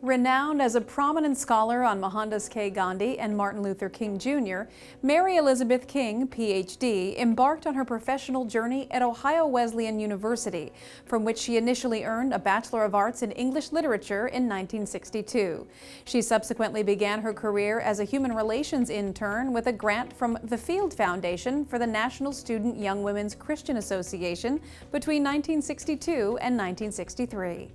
Renowned as a prominent scholar on Mohandas K. Gandhi and Martin Luther King Jr., Mary Elizabeth King, Ph.D., embarked on her professional journey at Ohio Wesleyan University, from which she initially earned a Bachelor of Arts in English Literature in 1962. She subsequently began her career as a human relations intern with a grant from the Field Foundation for the National Student Young Women's Christian Association between 1962 and 1963.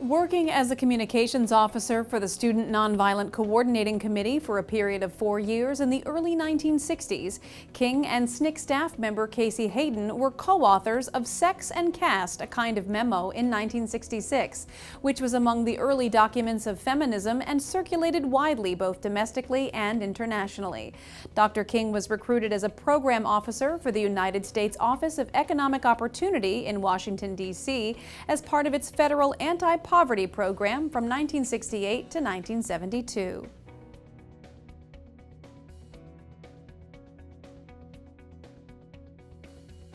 Working as a communications officer for the Student Nonviolent Coordinating Committee for a period of 4 years in the early 1960s, King and SNCC staff member Casey Hayden were co-authors of Sex and Caste, a Kind of Memo in 1966, which was among the early documents of feminism and circulated widely both domestically and internationally. Dr. King was recruited as a program officer for the United States Office of Economic Opportunity in Washington, D.C. as part of its federal anti-poverty program from 1968 to 1972.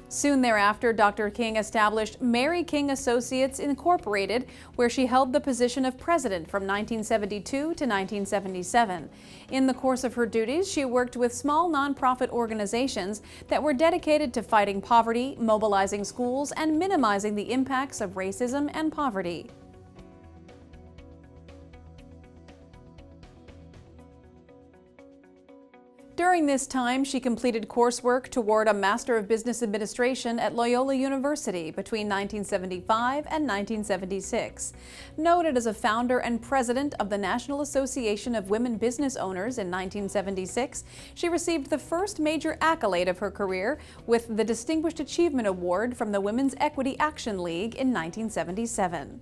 Soon thereafter, Dr. King established Mary King Associates Incorporated, where she held the position of president from 1972 to 1977. In the course of her duties, she worked with small nonprofit organizations that were dedicated to fighting poverty, mobilizing schools, and minimizing the impacts of racism and poverty. During this time, she completed coursework toward a Master of Business Administration at Loyola University between 1975 and 1976. Noted as a founder and president of the National Association of Women Business Owners in 1976, she received the first major accolade of her career with the Distinguished Achievement Award from the Women's Equity Action League in 1977.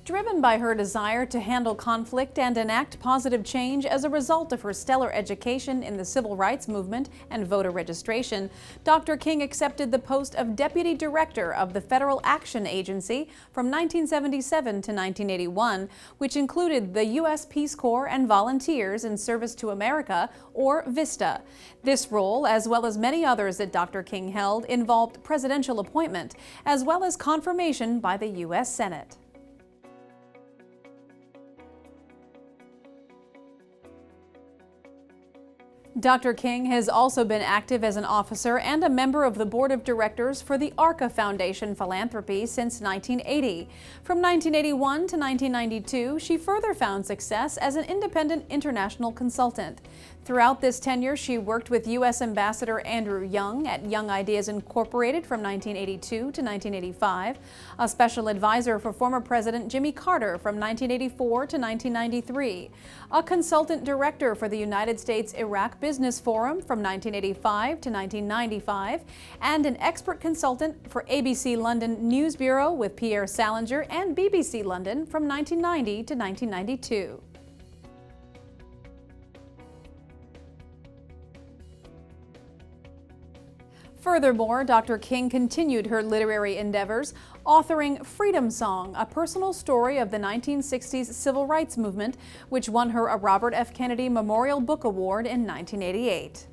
Driven by her desire to handle conflict and enact positive change as a result of her stellar education in the civil rights movement and voter registration, Dr. King accepted the post of Deputy Director of the Federal Action Agency from 1977 to 1981, which included the U.S. Peace Corps and Volunteers in Service to America, or VISTA. This role, as well as many others that Dr. King held, involved presidential appointment, as well as confirmation by the U.S. Senate. Dr. King has also been active as an officer and a member of the board of directors for the ARCA Foundation Philanthropy since 1980. From 1981 to 1992, she further found success as an independent international consultant. Throughout this tenure, she worked with U.S. Ambassador Andrew Young at Young Ideas Incorporated from 1982 to 1985, a special advisor for former President Jimmy Carter from 1984 to 1993, a consultant director for the United States Iraq Business Forum from 1985 to 1995, and an expert consultant for ABC London News Bureau with Pierre Salinger and BBC London from 1990 to 1992. Furthermore, Dr. King continued her literary endeavors, authoring Freedom Song, a personal story of the 1960s civil rights movement, which won her a Robert F. Kennedy Memorial Book Award in 1988.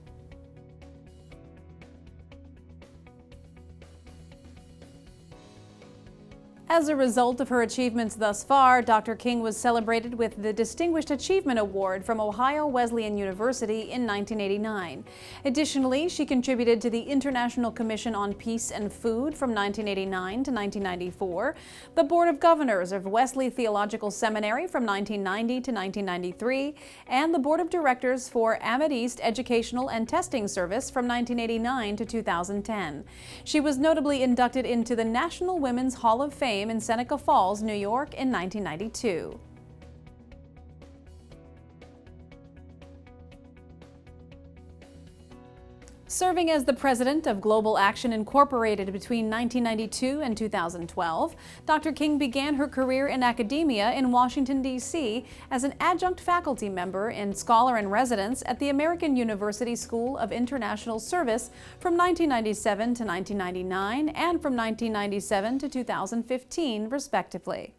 As a result of her achievements thus far, Dr. King was celebrated with the Distinguished Achievement Award from Ohio Wesleyan University in 1989. Additionally, she contributed to the International Commission on Peace and Food from 1989 to 1994, the Board of Governors of Wesley Theological Seminary from 1990 to 1993, and the Board of Directors for Amid East Educational and Testing Service from 1989 to 2010. She was notably inducted into the National Women's Hall of Fame in Seneca Falls, New York in 1992. Serving as the president of Global Action Incorporated between 1992 and 2012, Dr. King began her career in academia in Washington, D.C. as an adjunct faculty member and scholar in residence at the American University School of International Service from 1997 to 1999 and from 1997 to 2015, respectively.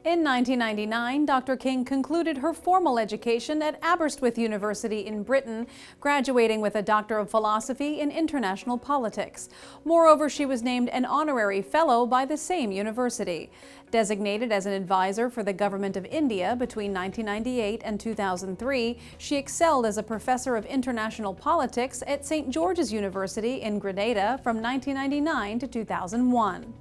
In 1999, Dr. King concluded her formal education at Aberystwyth University in Britain, graduating with a Doctor of Philosophy in International Politics. Moreover, she was named an honorary fellow by the same university. Designated as an advisor for the Government of India between 1998 and 2003, she excelled as a professor of international politics at St. George's University in Grenada from 1999 to 2001.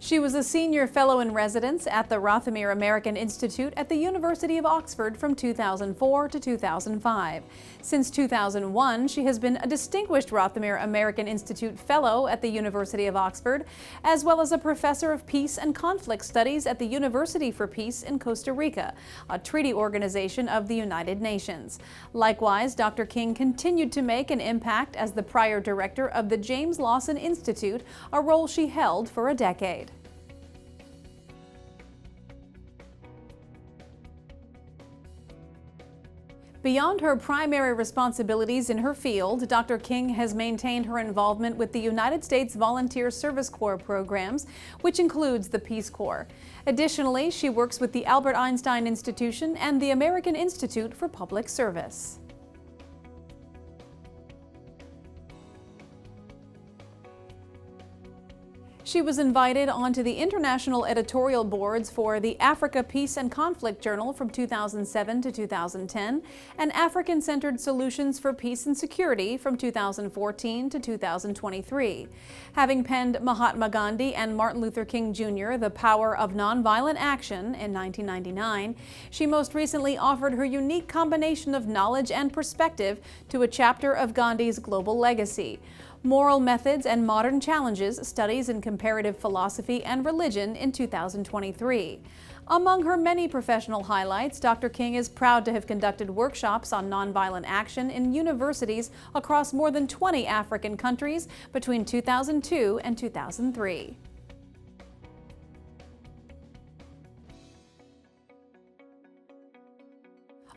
She was a senior fellow in residence at the Rothermere American Institute at the University of Oxford from 2004 to 2005. Since 2001, she has been a distinguished Rothermere American Institute fellow at the University of Oxford, as well as a professor of peace and conflict studies at the University for Peace in Costa Rica, a treaty organization of the United Nations. Likewise, Dr. King continued to make an impact as the prior director of the James Lawson Institute, a role she held for a decade. Beyond her primary responsibilities in her field, Dr. King has maintained her involvement with the United States Volunteer Service Corps programs, which includes the Peace Corps. Additionally, she works with the Albert Einstein Institution and the American Institute for Public Service. She was invited onto the international editorial boards for the Africa Peace and Conflict Journal from 2007 to 2010 and African-Centered Solutions for Peace and Security from 2014 to 2023. Having penned Mahatma Gandhi and Martin Luther King Jr. The Power of Nonviolent Action in 1999, she most recently offered her unique combination of knowledge and perspective to a chapter of Gandhi's global legacy. Moral Methods and Modern Challenges, Studies in Comparative Philosophy and Religion in 2023. Among her many professional highlights, Dr. King is proud to have conducted workshops on nonviolent action in universities across more than 20 African countries between 2002 and 2003.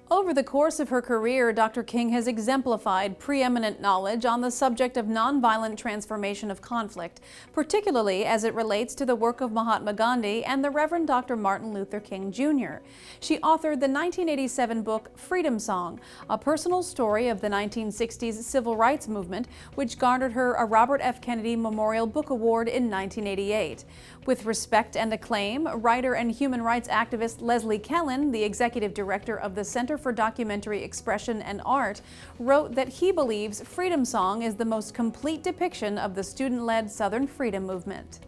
Over the course of her career, Dr. King has exemplified preeminent knowledge on the subject of nonviolent transformation of conflict, particularly as it relates to the work of Mahatma Gandhi and the Reverend Dr. Martin Luther King Jr. She authored the 1987 book Freedom Song, a personal story of the 1960s civil rights movement, which garnered her a Robert F. Kennedy Memorial Book Award in 1988. With respect and acclaim, writer and human rights activist Leslie Kellen, the executive director of the Center for Documentary Expression and Art, wrote that he believes Freedom Song is the most complete depiction of the student-led Southern freedom movement.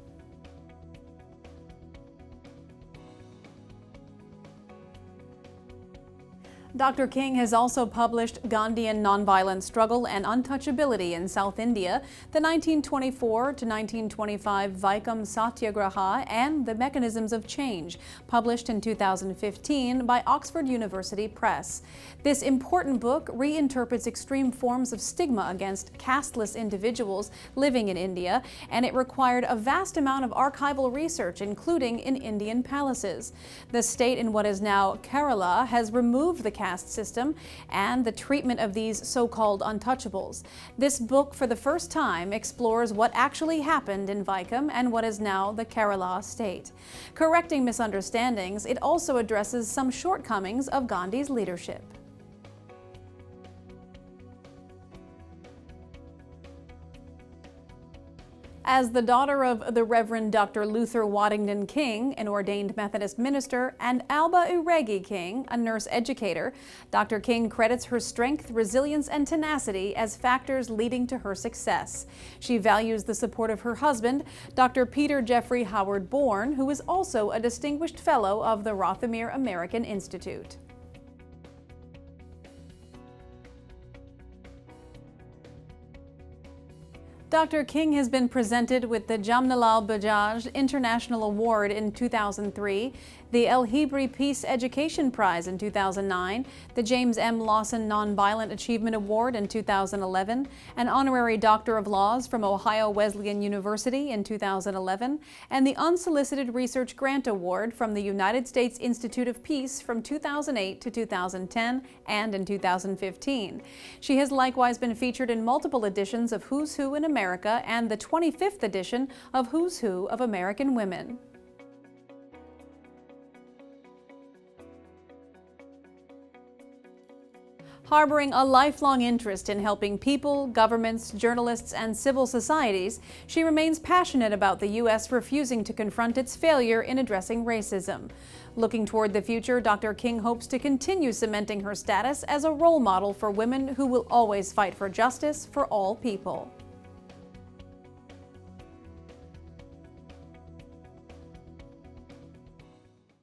Dr. King has also published Gandhian Nonviolent Struggle and Untouchability in South India, the 1924 to 1925 Vaikam Satyagraha, and The Mechanisms of Change, published in 2015 by Oxford University Press. This important book reinterprets extreme forms of stigma against casteless individuals living in India, and it required a vast amount of archival research, including in Indian palaces. The state in what is now Kerala has removed the caste system and the treatment of these so-called untouchables. This book, for the first time, explores what actually happened in Vaikam and what is now the Kerala state. Correcting misunderstandings, it also addresses some shortcomings of Gandhi's leadership. As the daughter of the Reverend Dr. Luther Waddington King, an ordained Methodist minister, and Alba Uregi King, a nurse educator, Dr. King credits her strength, resilience, and tenacity as factors leading to her success. She values the support of her husband, Dr. Peter Jeffrey Howard Bourne, who is also a distinguished fellow of the Rothermere American Institute. Dr. King has been presented with the Jamnalal Bajaj International Award in 2003, the El Hebri Peace Education Prize in 2009, the James M. Lawson Nonviolent Achievement Award in 2011, an Honorary Doctor of Laws from Ohio Wesleyan University in 2011, and the Unsolicited Research Grant Award from the United States Institute of Peace from 2008 to 2010 and in 2015. She has likewise been featured in multiple editions of Who's Who in America America and the 25th edition of Who's Who of American Women. Harboring a lifelong interest in helping people, governments, journalists, and civil societies, she remains passionate about the U.S. refusing to confront its failure in addressing racism. Looking toward the future, Dr. King hopes to continue cementing her status as a role model for women who will always fight for justice for all people.